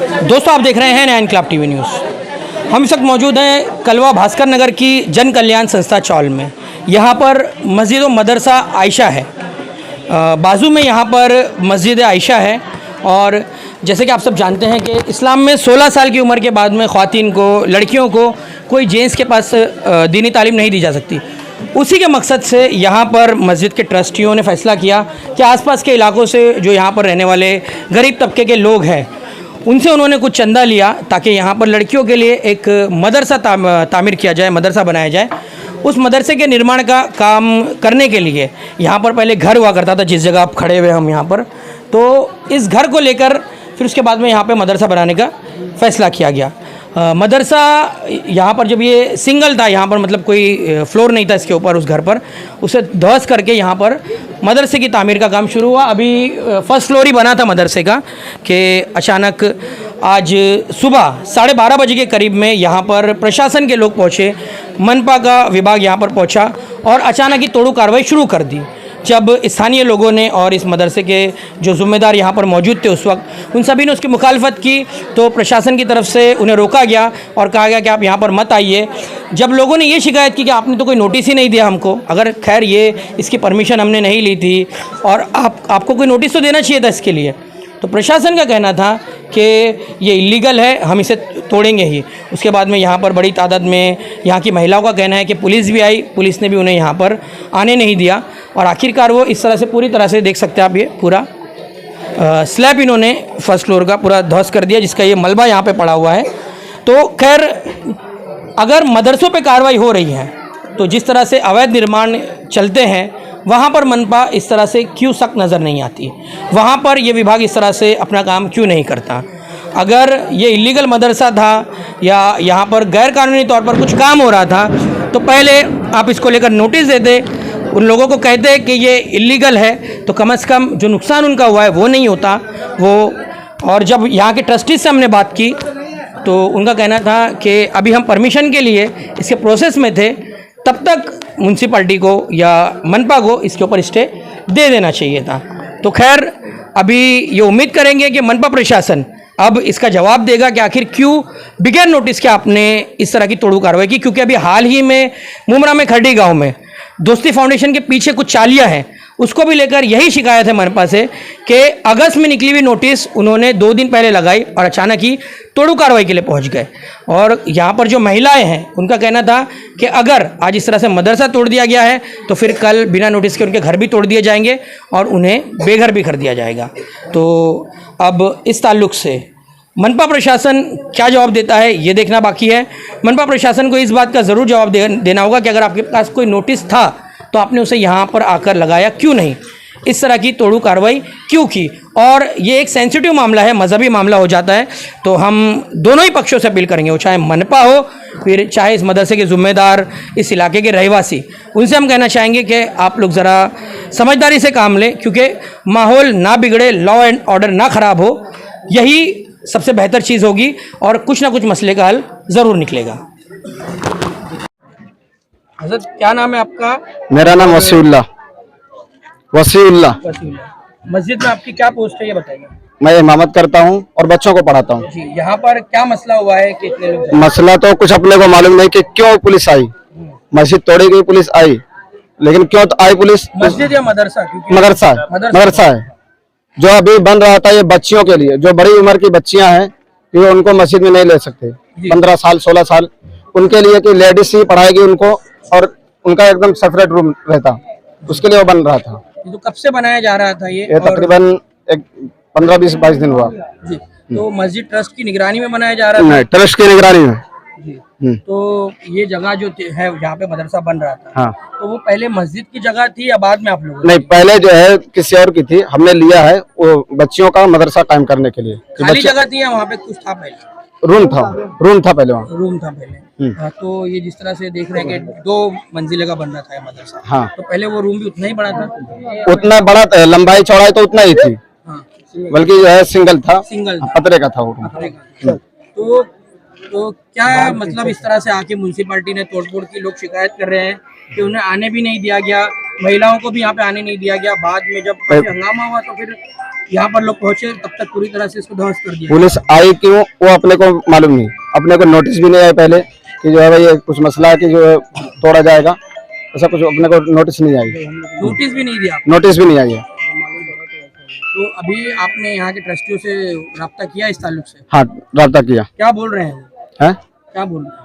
दोस्तों, आप देख रहे हैं नया इनकलाब टीवी न्यूज़। हम इस वक्त मौजूद हैं कलवा भास्कर नगर की जन कल्याण संस्था चौल में। यहाँ पर मस्जिद व मदरसा आयशा है। बाजू में यहाँ पर मस्जिद आयशा है। और जैसे कि आप सब जानते हैं कि इस्लाम में 16 साल की उम्र के बाद में ख़वातीन को, लड़कियों को कोई जेंट्स के पास दीनी तालीम नहीं दी जा सकती। उसी के मकसद से यहाँ पर मस्जिद के ट्रस्टियों ने फ़ैसला किया कि आसपास के इलाकों से जो यहाँ पर रहने वाले गरीब तबके के लोग हैं, उनसे उन्होंने कुछ चंदा लिया ताकि यहाँ पर लड़कियों के लिए एक मदरसा तामीर किया जाए, मदरसा बनाया जाए। उस मदरसे के निर्माण का काम करने के लिए यहाँ पर पहले घर हुआ करता था, जिस जगह आप खड़े हुए हम यहाँ पर, तो इस घर को लेकर फिर उसके बाद में यहाँ पे मदरसा बनाने का फ़ैसला किया गया। मदरसा यहाँ पर जब ये सिंगल था, यहाँ पर मतलब कोई फ्लोर नहीं था इसके ऊपर, उस घर पर उसे ध्वस्त करके यहाँ पर मदरसे की तामीर का काम शुरू हुआ। अभी फर्स्ट फ्लोर ही बना था मदरसे का कि अचानक आज सुबह 12:30 बजे के करीब में यहाँ पर प्रशासन के लोग पहुँचे, मनपा का विभाग यहाँ पर पहुँचा और अचानक ही तोड़ू कार्रवाई शुरू कर दी। जब स्थानीय लोगों ने और इस मदरसे के जो ज़िम्मेदार यहाँ पर मौजूद थे उस वक्त, उन सभी ने उसकी मुखालफत की, तो प्रशासन की तरफ से उन्हें रोका गया और कहा गया कि आप यहाँ पर मत आइए। जब लोगों ने ये शिकायत की कि आपने तो कोई नोटिस ही नहीं दिया हमको, अगर खैर ये इसकी परमिशन हमने नहीं ली थी और आपको कोई नोटिस तो देना चाहिए था इसके लिए, तो प्रशासन का कहना था कि ये इलीगल है, हम इसे तोड़ेंगे ही। उसके बाद में यहाँ पर बड़ी तादाद में यहाँ की महिलाओं का कहना है कि पुलिस भी आई, पुलिस ने भी उन्हें यहाँ पर आने नहीं दिया और आखिरकार वो इस तरह से पूरी तरह से देख सकते हैं आप, ये पूरा स्लैब इन्होंने फर्स्ट फ्लोर का पूरा ध्वस्त कर दिया, जिसका ये मलबा यहाँ पे पड़ा हुआ है। तो खैर, अगर मदरसों पे कार्रवाई हो रही है तो जिस तरह से अवैध निर्माण चलते हैं वहाँ पर मनपा इस तरह से क्यों सख्त नज़र नहीं आती, वहाँ पर ये विभाग इस तरह से अपना काम क्यों नहीं करता। अगर ये इलीगल मदरसा था या यहाँ पर गैर कानूनी तौर पर कुछ काम हो रहा था तो पहले आप इसको लेकर नोटिस देते, उन लोगों को कहते कि ये इलीगल है, तो कम से कम जो नुकसान उनका हुआ है वो नहीं होता वो। और जब यहाँ के ट्रस्टीज से हमने बात की तो उनका कहना था कि अभी हम परमिशन के लिए इसके प्रोसेस में थे, तब तक म्यूनसिपैलिटी को या मनपा को इसके ऊपर स्टे दे देना चाहिए था। तो खैर, अभी ये उम्मीद करेंगे कि मनपा प्रशासन अब इसका जवाब देगा कि आखिर क्यों बिगैर नोटिस के आपने इस तरह की तोड़ू कार्रवाई की। क्योंकि अभी हाल ही में मुमरा में खरडी गांव में दोस्ती फाउंडेशन के पीछे कुछ चालियाँ हैं, उसको भी लेकर यही शिकायत है मनपा से कि अगस्त में निकली हुई नोटिस उन्होंने 2 दिन पहले लगाई और अचानक ही तोड़ू कार्रवाई के लिए पहुंच गए। और यहाँ पर जो महिलाएं हैं उनका कहना था कि अगर आज इस तरह से मदरसा तोड़ दिया गया है तो फिर कल बिना नोटिस के उनके घर भी तोड़ दिए जाएंगे और उन्हें बेघर भी कर दिया जाएगा। तो अब इस ताल्लुक़ से मनपा प्रशासन क्या जवाब देता है ये देखना बाकी है। मनपा प्रशासन को इस बात का ज़रूर जवाब देना होगा कि अगर आपके पास कोई नोटिस था तो आपने उसे यहाँ पर आकर लगाया क्यों नहीं, इस तरह की तोड़ू कार्रवाई क्यों की। और ये एक सेंसिटिव मामला है, मजहबी मामला हो जाता है, तो हम दोनों ही पक्षों से अपील करेंगे, वो चाहे मनपा हो फिर चाहे इस मदरसे के ज़िम्मेदार, इस इलाके के रहवासी, उनसे हम कहना चाहेंगे कि आप लोग ज़रा समझदारी से काम लें, क्योंकि माहौल ना बिगड़े, लॉ एंड ऑर्डर ना ख़राब हो, यही सबसे बेहतर चीज़ होगी और कुछ ना कुछ मसले का हल ज़रूर निकलेगा। हज़रत, क्या नाम है आपका? मेरा नाम वसीउल्लाह। मस्जिद में आपकी क्या पोस्ट है ये बताइए। मैं इमामत करता हूँ और बच्चों को पढ़ाता हूँ। जी, यहाँ पर क्या मसला हुआ है कि इतने लोग? मसला तो कुछ अपने को मालूम नहीं कि क्यों पुलिस आई, मस्जिद तोड़ी गई, पुलिस आई, लेकिन क्यों तो आई पुलिस? मस्जिद या मदरसा? मदरसा है जो अभी बन रहा था, ये बच्चियों के लिए, जो बड़ी उम्र की बच्चियां हैं कि उनको मस्जिद में नहीं ले सकते, 15 साल 16 साल, उनके लिए कि लेडीज ही पढ़ाएगी उनको और उनका एकदम सेपरेट रूम रहता, उसके लिए वो बन रहा था। तो कब से बनाया जा रहा था ये? तकरीबन 15-20-22 दिन हुआ जी। तो मस्जिद ट्रस्ट की निगरानी में बनाया जा रहा था? नहीं, ट्रस्ट की निगरानी में जी। तो ये जगह जो है जहाँ पे मदरसा बन रहा था, हाँ, तो वो पहले मस्जिद की जगह थी या बाद में आप लोगों? नहीं, पहले जो है किसी और की थी, हमने लिया है वो बच्चियों का मदरसा कायम करने के लिए। खाली जगह थी या वहाँ पे कुछ था पहले? रूम था पहले वहाँ। रूम था पहले। हाँ, तो ये जिस तरह से देख रहे हैं कि 2 मंजिले का बन रहा था मदरसा, हाँ, तो पहले वो रूम भी उतना ही बड़ा था? उतना बड़ा था, लंबाई चौड़ाई तो उतना ही थी, बल्कि जो है सिंगल था, पतरे का था वो। तो क्या मतलब इस तरह से आके म्यूनसिपैलिटी ने तोड़फोड़ की, लोग शिकायत कर रहे हैं कि उन्हें आने भी नहीं दिया गया महिलाओं को भी यहाँ पे आने नहीं दिया गया। बाद में जब काफी हंगामा हुआ तो फिर यहाँ पर लोग पहुंचे, तब तक पूरी तरह से इसको ध्वस्त कर दिया। पुलिस आई क्यों वो अपने को मालूम नहीं, अपने को नोटिस भी नहीं आया पहले कि जो है भाई ये कुछ मसला है कि जो है तोड़ा जाएगा, ऐसा कुछ अपने को नोटिस नहीं आई। नोटिस भी नहीं दिया। नोटिस भी नहीं आई है। तो अभी आपने यहाँ के ट्रस्टियों से रब्ता किया इस ताल्लुक से? हाँ, रब्ता किया। क्या बोल रहे हैं? हैं? क्या बोल रहे हैं?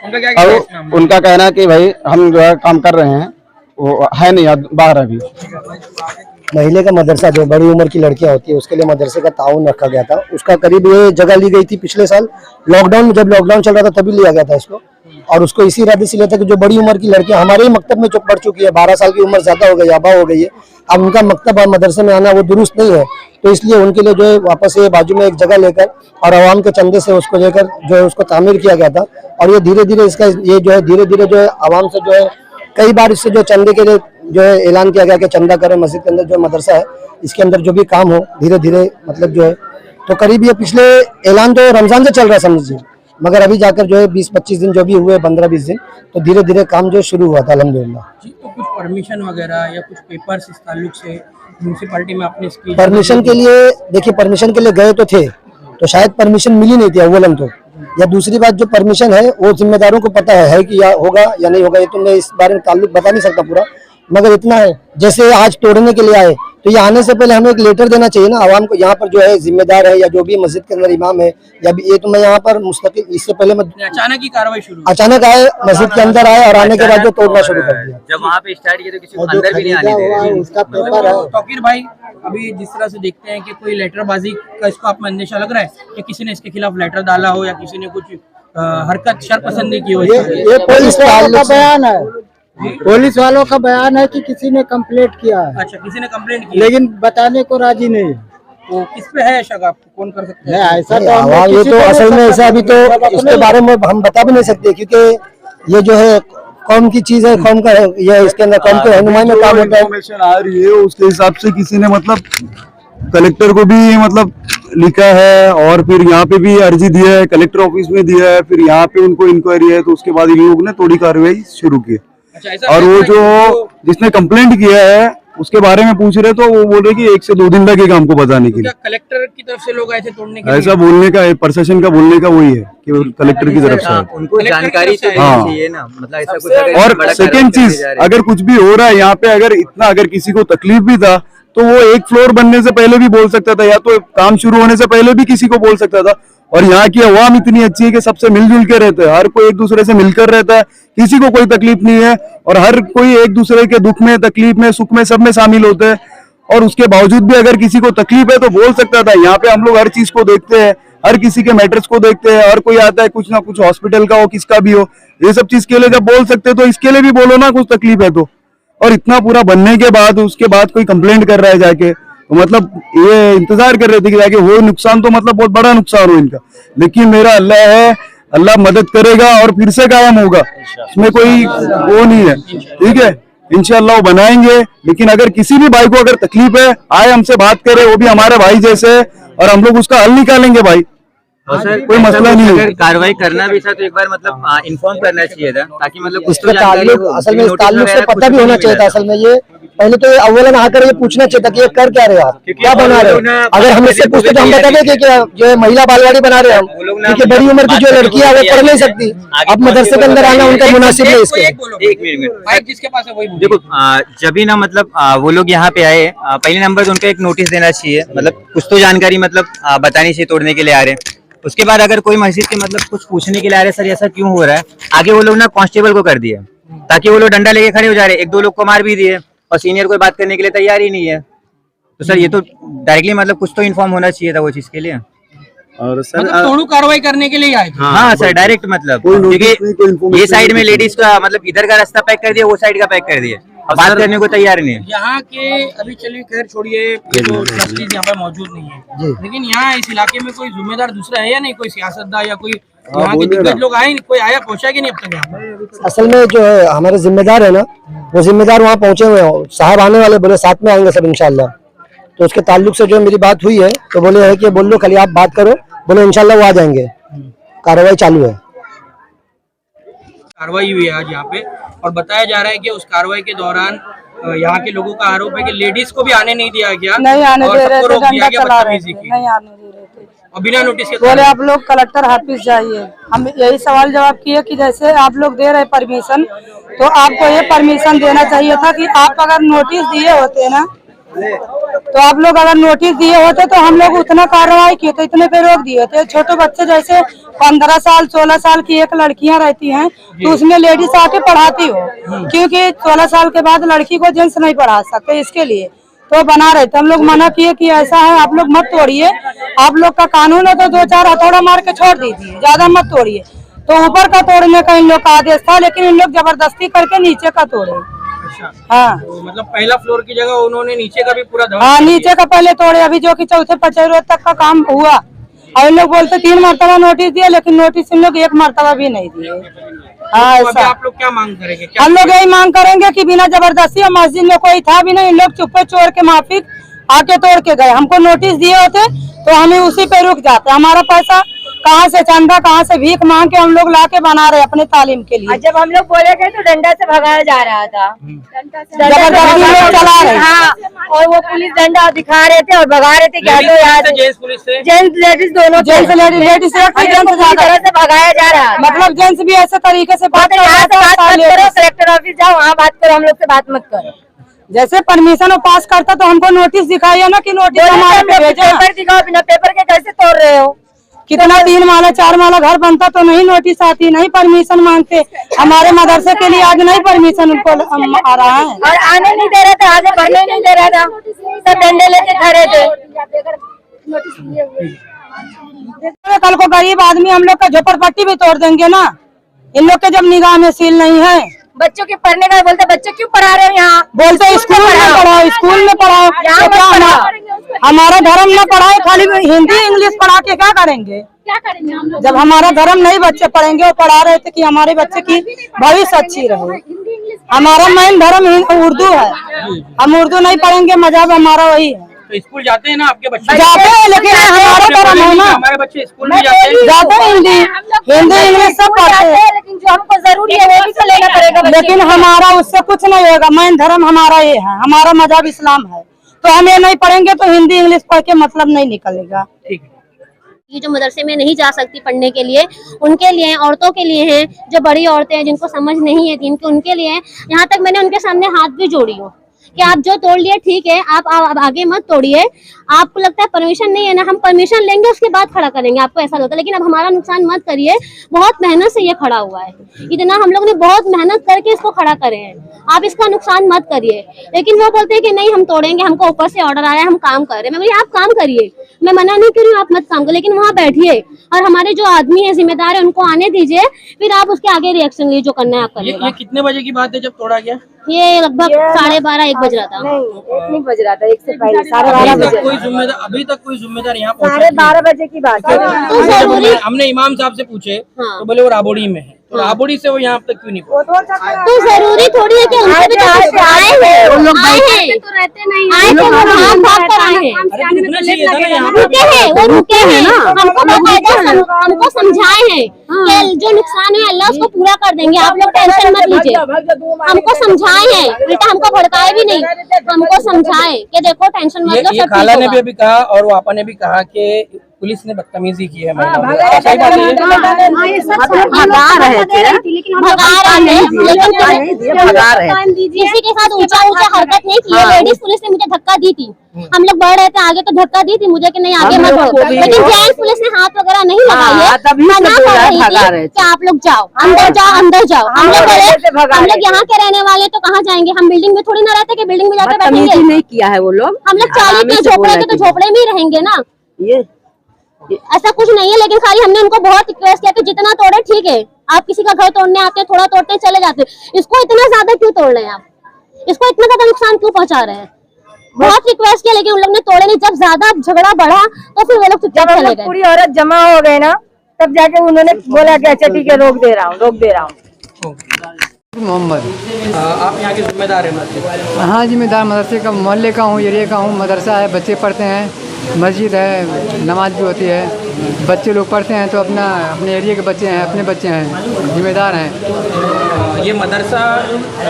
उनका क्या कहना है इस मामले में? उनका कहना है कि भाई हम जो है काम कर रहे हैं, वो है नहीं, बाहर है अभी। महिले का मदरसा जो बड़ी उम्र की लड़कियां होती है उसके लिए मदरसे का ताउन रखा गया था। उसका करीब ये जगह ली गई थी पिछले साल लॉकडाउन में, जब लॉकडाउन चल रहा था तभी लिया गया था इसको। और उसको इसी इरादे से लिया था कि जो बड़ी उम्र की लड़कियां हमारे ही मकतब में जो पढ़ चुकी है, 12 साल की उम्र ज्यादा हो गई, आबा हो गई है, अब उनका मकतब और मदरसे में आना वो दुरुस्त नहीं है, तो इसलिए उनके लिए जो है वापस ये बाजू में एक जगह लेकर और आवाम के चंदे से उसको लेकर जो है उसको तामीर किया गया था। और ये धीरे धीरे इसका ये जो है धीरे धीरे जो है आवाम से जो है कई बार इससे जो चंदे के लिए जो है ऐलान किया गया कि चंदा करें मस्जिद के अंदर जो मदरसा है इसके अंदर जो भी काम हो धीरे धीरे मतलब जो है, तो करीब ये पिछले ऐलान तो रमजान से चल रहा समझिए, मगर अभी जाकर जो है 20-25 दिन जो भी हुए 15-20 दिन, तो धीरे धीरे काम जो शुरू हुआ था अल्हम्दुलिल्लाह। जी, तो कुछ परमिशन वगैरह या कुछ पेपर्स इस ताल्लुक से म्यूनसिपैलिटी में आपने इसकी परमिशन के लिए देखिए, परमिशन के लिए गए तो थे, तो शायद परमिशन मिली नहीं थी अव्वलन तो, या दूसरी बात जो परमिशन है वो जिम्मेदारों को पता है कि या होगा या नहीं होगा, ये तो मैं इस बारे में ताल्लुक बता नहीं सकता पूरा, मगर इतना है जैसे आज तोड़ने के लिए आए तो ये आने से पहले हमें एक लेटर देना चाहिए ना आवाम को, यहाँ पर जो है जिम्मेदार है या जो भी मस्जिद के अंदर इमाम है या भी, ये तो मैं यहाँ पर मुस्तकिल इससे पहले मैं अचानक ही कार्रवाई शुरू हुई। अचानक आए मस्जिद के अंदर आए और आने के बाद जो तोड़ना शुरू कर दिया। जब वहाँ पे स्टार्ट किया तो किसी को अंदर भी नहीं आने दे रहे थे। उसका पेपर है। तो तौकीर भाई, अभी जिस तरह से देखते हैं कि कोई लेटरबाजी का इसको आप में अंदेशा लग रहा है कि किसी ने इसके खिलाफ लेटर डाला हो या किसी ने कुछ हरकत शरपसंदी की हो? ये पुलिस वालों का बयान है, पुलिस वालों का बयान है कि किसी ने कंप्लेंट किया है। अच्छा, किसी ने कंप्लेंट की, लेकिन बताने को राजी नहीं। तो किस पे है शक? आपको कौन कर सकते हैं? ऐसा तो आवाम ये तो असल में ऐसा अभी तो इसके बारे में हम बता भी नहीं सकते, क्योंकि ये जो है कौम की चीज है, कौम का है, ये इसके अंदर कौम के रहनुमाई में काम होता है। इन्फॉर्मेशन आ रही है उसके हिसाब से किसी ने मतलब कलेक्टर को भी मतलब लिखा है और फिर यहाँ पे भी अर्जी दिया है, कलेक्टर ऑफिस में दिया है, फिर यहाँ पे उनको इंक्वायरी है, तो उसके बाद इन लोगों ने थोड़ी कार्रवाई शुरू की। अच्छा, ऐसा और वो जो जिसने कंप्लेंट किया है उसके बारे में पूछ रहे तो वो बोल रहे कि 1 से 2 दिन लगेगा हमको बताने के लिए। कलेक्टर की तरफ से लोग ऐसे तोड़ने के ऐसा बोलने का प्रशासन का बोलने का वही है कि वो कलेक्टर की तरफ से है। उनको जानकारी तो देनी हाँ। चाहिए ना, मतलब ऐसा कुछ अगर और बड़ा सेकेंड कार्रवाई चीज, करने जा रहे हैं। अगर कुछ भी हो रहा है यहाँ पे, अगर किसी को तकलीफ भी था तो वो 1 फ्लोर बनने से पहले भी बोल सकता था, या तो काम शुरू होने से पहले भी किसी को बोल सकता था। और यहाँ की आवाम इतनी अच्छी है कि सबसे मिलजुल के रहते हैं, हर कोई एक दूसरे से मिलकर रहता है, किसी को कोई तकलीफ नहीं है और हर कोई एक दूसरे के दुख में, तकलीफ में, सुख में, सब में शामिल होते हैं। और उसके बावजूद भी अगर किसी को तकलीफ है तो बोल सकता था। यहाँ पे हम लोग हर चीज को देखते हैं, हर किसी के मैटर्स को देखते हैं, हर कोई आता है कुछ ना कुछ, हॉस्पिटल का हो किसका भी हो, ये सब चीज के लिए जब बोल सकते तो इसके लिए भी बोलो ना, कुछ तकलीफ है तो। और इतना पूरा बनने के बाद उसके बाद कोई कंप्लेंट कर रहा है जाके, तो मतलब ये इंतजार कर रहे थे कि जाके हो नुकसान, तो मतलब बहुत बड़ा नुकसान हो इनका। लेकिन मेरा अल्लाह है, अल्लाह मदद करेगा और फिर से कायम होगा, इसमें कोई वो नहीं है। ठीक है, इंशाल्लाह वो बनाएंगे। लेकिन अगर किसी भी भाई को अगर तकलीफ है, आए हमसे बात करे, वो भी हमारे भाई जैसे है और हम लोग उसका हल निकालेंगे भाई, कोई मसला नहीं है। अगर कार्रवाई करना भी था तो एक बार मतलब इन्फॉर्म करना चाहिए था, ताकि मतलब कुछ तो इसका जानकारी ताल्लुक हो। असल में इस नोटिस ताल्लुक से वगैरह पता कुछ भी होना नहीं चाहिए था। मिला। असल में ये पहले तो अव्वलन आकर ये पूछना चाहिए था कि ये कर क्या रहे हो आप, क्या बना रहे हो। अगर हम इससे पूछते तो हम बता दें कि क्या जो है महिला बालवाड़ी बना रहे हैं हम, क्योंकि बड़ी उम्र की जो लड़कियां वो पढ़ नहीं सकती, अब मदरसे के अंदर आना उनका मुनासिब नहीं इसके। एक मिनट भाई जिसके पास है वही बोलो। देखो, जब भी ना मतलब वो लोग यहाँ पे आए, पहले नंबर तो उनका एक नोटिस देना चाहिए, मतलब कुछ तो जानकारी मतलब बतानी चाहिए, तोड़ने के लिए आ रहे हैं। उसके बाद अगर कोई मस्जिद के मतलब कुछ पूछने के लिए आ रहे, सर ऐसा क्यों हो रहा है, आगे वो लोग ना कांस्टेबल को कर दिए, ताकि वो लोग डंडा लेके खड़े हो जा रहे, 1-2 लोग को मार भी दिए और सीनियर कोई बात करने के लिए तैयार ही नहीं है। तो सर ये तो डायरेक्टली मतलब कुछ तो इन्फॉर्म होना चाहिए था वो चीज के लिए। और सर मतलब तोड़ू कार्रवाई करने के लिए आए थे। हाँ सर, डायरेक्ट मतलब, कोई notice नहीं, कोई क्योंकि information ये साइड में नहीं। लेडीज का मतलब इधर का रास्ता पैक कर दिया, वो साइड का पैक कर दिया, अब बात करने को तैयार नहीं है। यहाँ के अभी चलिए खैर छोड़िए, ये जो ट्रस्टीज यहाँ पर मौजूद नहीं है, लेकिन यहाँ इस इलाके में कोई जिम्मेदार दूसरा है या नहीं, कोई सियासतदान या कोई यहाँ के दिग्गज लोग आए, कोई आया पहुंचा कि नहीं अब तक यहाँ पर? असल में जो है हमारे जिम्मेदार है ना, वो जिम्मेदार वहाँ पहुंचे हुए हैं, साहब आने वाले, बोले साथ में आएंगे सब इंशाल्लाह। तो उसके ताल्लुक से जो मेरी बात हुई है तो बोले है कि बोल लो खाली आप बात करो, बोले इंशाल्लाह वो आ जाएंगे, कार्रवाई चालू है। कार्रवाई हुई है आज यहाँ पे और बताया जा रहा है कि उस कार्रवाई के दौरान यहाँ के लोगों का आरोप है कि लेडीज को भी आने नहीं दिया गया, नहीं आने और दे रहे सबको थे, रोक दिया डंडा गया चला रहे बदतमीजी थे, की, नहीं आने दे रहे थे। और बिना नोटिस के बोले आप लोग कलेक्टर ऑफिस जाइए। हम यही सवाल जवाब किए कि जैसे आप लोग दे रहे परमिशन, तो आपको ये परमिशन देना चाहिए था कि आप अगर नोटिस दिए होते ना, तो आप लोग अगर नोटिस दिए होते तो हम लोग उतना कार्रवाई किए थे, इतने पे रोक दिए थे। छोटे बच्चे जैसे 15 साल 16 साल की एक लड़कियां रहती हैं, तो उसमें लेडीज आके पढ़ाती हो, क्योंकि 16 साल के बाद लड़की को जेंट्स नहीं पढ़ा सकते, इसके लिए तो बना रहे थे। हम लोग मना किए कि ऐसा है, आप लोग मत तोड़िए, आप लोग का कानून है तो 2-4 हथौड़ा मार के छोड़ दीजिए, ज्यादा मत तोड़िए। तो ऊपर का तोड़ने का इन लोग का आदेश था, लेकिन इन लोग जबरदस्ती करके नीचे का तोड़े। अच्छा, हाँ तो मतलब पहला फ्लोर की जगह उन्होंने नीचे का भी पूरा ध्वस्त हाँ, कर दिया। नीचे का पहले तोड़े, अभी जो कि चौथे 5 रोज तक का काम हुआ, और इन लोग बोलते 3 मरतबा नोटिस दिया, लेकिन नोटिस इन लोग 1 मरतबा भी नहीं दिए। हाँ, तो अभी ऐसा आप लोग क्या मांग करेंगे? क्या हम लोग यही मांग करेंगे कि बिना जबरदस्ती, और मस्जिद में कोई था भी नहीं, इन लोग चुप्पे चोर के माफिक आके तोड़ के गए। हमको नोटिस दिए होते तो हमें उसी पे रुक जाते। हमारा पैसा कहाँ से, चंदा कहाँ से, भीख मांग के हम लोग ला के बना रहे अपने तालीम के लिए। जब हम लोग बोले थे तो डंडा से भगाया जा रहा था, जबरदस्ती लोग चला रहे। हाँ, और वो पुलिस डंडा दिखा रहे थे और भगा रहे थे। क्या तो यार जेंट्स पुलिस से जेंट्स लेडीज दोनों जेंट्स लेडीज तरह से भगाया जा रहा है। मतलब जेंट्स भी ऐसे तरीके से बात यहाँ से बात मत करो, कलेक्टर ऑफिस जाओ, वहाँ बात करो, हम लोग से बात मत करो। जैसे परमिशन वो पास करता तो हमको नोटिस दिखाइए ना कि नोटिस हमारे पे भेजा। पेपर दिखाओ, बिना पेपर के कैसे तोड़ रहे हो? कितना 3 माला 4 माला घर बनता तो नहीं नोटिस आती, नहीं परमिशन मांगते। हमारे मदरसे के लिए आज नहीं परमिशन उनको आ रहा है, और आने नहीं दे रहा था, आगे बढ़ने नहीं दे रहा था, सब डंडे लेके खड़े थे। कल को गरीब आदमी हम लोग का झोपड़पट्टी भी तोड़ देंगे ना, इन लोग के जब निगाह में सील नहीं है। बच्चों के पढ़ने का बोलते, बच्चे क्यों पढ़ा रहे हो यहाँ? बोलते स्कूल में पढ़ाओ, स्कूल में पढ़ाओ। यहाँ तो क्या हमारा धर्म न पढ़ाए, खाली हिंदी इंग्लिश पढ़ा के क्या करेंगे? हम लोग? जब हमारा धर्म नहीं बच्चे पढ़ेंगे, वो पढ़ा रहे थे कि हमारे बच्चे की भविष्य अच्छी रहे। हमारा मेन धर्म उर्दू है, हम उर्दू नहीं पढ़ेंगे, मजहब हमारा वही है। तो स्कूल जाते हैं ना आपके बच्चे? जाते हैं, लेकिन हमारा धर्म है ना, हमारे बच्चे स्कूल में जाते हैं। जाते हैं, हिंदी इंग्लिश सब पढ़ते हैं, लेकिन जो हमको जरूरी है वो भी तो लेना पड़ेगा। लेकिन हमारा उससे कुछ नहीं होगा। मेन धर्म हमारा ये है, हमारा मजहब इस्लाम है, तो हम ये नहीं पढ़ेंगे तो हिंदी इंग्लिश पढ़ के मतलब नहीं निकलेगा। ठीक है। ये जो मदरसे में नहीं जा सकती पढ़ने के लिए, उनके लिए, औरतों के लिए हैं, जो बड़ी औरतें हैं जिनको समझ नहीं है दीन की, उनके लिए हैं। यहाँ तक मैंने उनके सामने हाथ भी जोड़ी हूँ कि आप जो तोड़ लिए ठीक है, आप आगे मत तोड़िए। आपको लगता है परमिशन नहीं है ना, हम परमिशन लेंगे उसके बाद खड़ा करेंगे, आपको ऐसा लगता है, लेकिन अब हमारा नुकसान मत करिए। बहुत मेहनत से ये खड़ा हुआ है, इतना हम लोग ने बहुत मेहनत करके इसको खड़ा करे हैं, आप इसका नुकसान मत करिए। लेकिन वो बोलते हैं कि नहीं हम तोड़ेंगे, हमको ऊपर से ऑर्डर आया है, हम काम कर रहे हैं। मैं बोली आप काम करिए, मैं मना नहीं कर रही हूँ, आप मत काम करो, लेकिन वहाँ बैठिए और हमारे जो आदमी है जिम्मेदार है उनको आने दीजिए, फिर आप उसके आगे रिएक्शन लीजिए, जो करना है आप करिएगा। ये कितने बजे की बात है जब तोड़ा गया? ये लगभग 12:30-1 बज रहा था। नहीं, 1 नहीं बज रहा था, 1 से पहले 12:30 बजे। कोई जिम्मेदार, अभी तक कोई जिम्मेदार यहाँ पहुंचा? 12:30 बजे की बात है। तो जरूरी हमने इमाम साहब से पूछे हाँ। तो बोले वो राबोड़ी में है, तो राबोड़ी से वो यहाँ तक क्यों नहीं पहुंचा? तो जरूरी थोड़ी है कि उनसे भी तो कुछ आए हैं, वो लोग आए हैं तो रहते नहीं, आए थे वो हाथ भाग कर आए हैं, अरे रुकना चाहिए था ना यहाँ रुके हैं, वो रुके हैं, हमको बाकायदा हमको समझाए हैं कि जो नुकसान है अल्लाह उसको पूरा कर देंगे, आप लोग टेंशन मत लीजिए। हमको समझाए हैं, बेटा हमको भड़काए भी नहीं, हमको समझाए कि देखो टेंशन मत लो, ये सब खाला ठीक ने भी होगा। अभी कहा और वो आपा ने भी कहा कि पुलिस ने बदतमीजी की है महिलाओं के साथ। सही बात है ये? भगा रहे थे, लेकिन किसी के साथ ऊंचा हरकत नहीं की है। लेडीज पुलिस ने मुझे धक्का दी थी, हम लोग बढ़ रहे थे आगे तो धक्का दी थी मुझे कि नहीं आगे मत बढ़ो, लेकिन जेंट्स पुलिस ने हाथ वगैरह नहीं लगाई है, मना कर रही थी कि आप लोग जाओ अंदर जाओ अंदर जाओ। हम लोग यहाँ के रहने वाले तो कहाँ जाएंगे, हम बिल्डिंग में थोड़ी ना रहते कि बिल्डिंग में जाके बैठेंगे। नहीं किया है वो लोग, हम लोग 40 के झोपड़े के तो झोपड़े में ही रहेंगे ना, ऐसा कुछ नहीं है। लेकिन खाली हमने उनको बहुत रिक्वेस्ट किया कि जितना तोड़े ठीक है, आप किसी का घर तोड़ने आते हैं, थोड़ा तोड़ते हैं चले जाते हैं, इसको इतना ज्यादा क्यों तोड़ रहे हैं आप, इसको इतना ज्यादा नुकसान क्यों पहुंचा रहे हैं? बहुत रिक्वेस्ट किया लेकिन उन लोग ने तोड़े नहीं। जब ज्यादा झगड़ा बढ़ा तो फिर वो लोग चुपचाप चले गए। पूरी औरत जमा हो गए ना, तब जाके उन्होंने बोला कि अच्छा ठीक है रोक दे रहा हूँ। मोहम्मद, आप यहाँ के जिम्मेदार है मस्जिद? हाँ जिम्मेदार मदरसे का, मोहल्ले का हूँ, एरिया का हूँ। मदरसा है, बच्चे पढ़ते हैं, मस्जिद है, नमाज भी होती है। बच्चे लोग पढ़ते हैं तो अपने एरिया के बच्चे हैं, अपने बच्चे हैं, जिम्मेदार हैं। ये मदरसा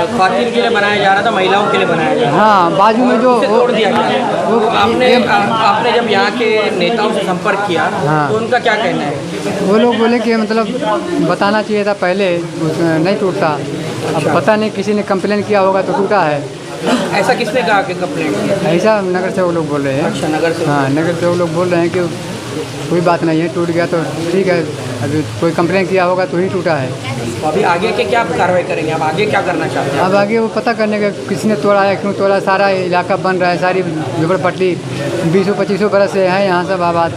ख्वातीन के लिए बनाया जा रहा था, महिलाओं के लिए बनाया जा रहा था। हाँ, बाजू में जो उसे तोड़ दिया गया। वो आपने जब यहाँ के नेताओं से संपर्क किया हाँ। तो उनका क्या कहना है? वो लोग बोले कि मतलब बताना चाहिए था पहले, उसमें नहीं टूटता। अब पता नहीं किसी ने कंप्लेन किया होगा तो टूटा है। ऐसा किसने कहा कि कंप्लेंट किया? ऐसा नगर सेवक लोग बोल रहे हैं। अच्छा, नगर से। हाँ, नगर सेवक लोग बोल रहे हैं कि कोई बात नहीं है, टूट गया तो ठीक है, अभी कोई कंप्लेन किया होगा तो ही टूटा है। तो अभी आगे के क्या कार्रवाई करेंगे? अब आगे क्या करना चाहते हैं? अब आगे वो पता करने का किसने तोड़ा है, क्यों तोड़ा। सारा इलाका बन रहा है, सारी झोपड़पट्टी 20-25 बरस से है यहाँ सब आबाद,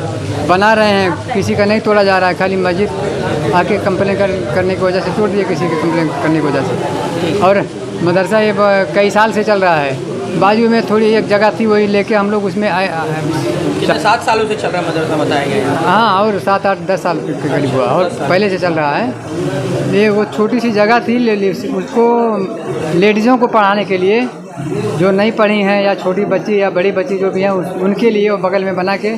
बना रहे हैं, किसी का नहीं तोड़ा जा रहा है। खाली मस्जिद आके कंप्लेन करने की वजह से तोड़ दिए, किसी के कंप्लेन करने की वजह से। और मदरसा ये कई साल से चल रहा है। बाजू में थोड़ी एक जगह थी, वही लेके हम लोग उसमें 7 सालों से चल रहा मदरसा बताया गया है। हाँ, और 7-8-10 साल के करीब हुआ, और पहले से चल रहा है। ये वो छोटी सी जगह थी, उसको लेडीज़ों को पढ़ाने के लिए, जो नहीं पढ़ी हैं या छोटी बच्ची या बड़ी बच्ची जो भी हैं उनके लिए वो बगल में बना के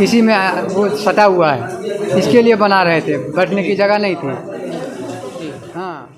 इसी में वो सटा हुआ है, इसके लिए बना रहे थे, बैठने की जगह नहीं थी। हाँ।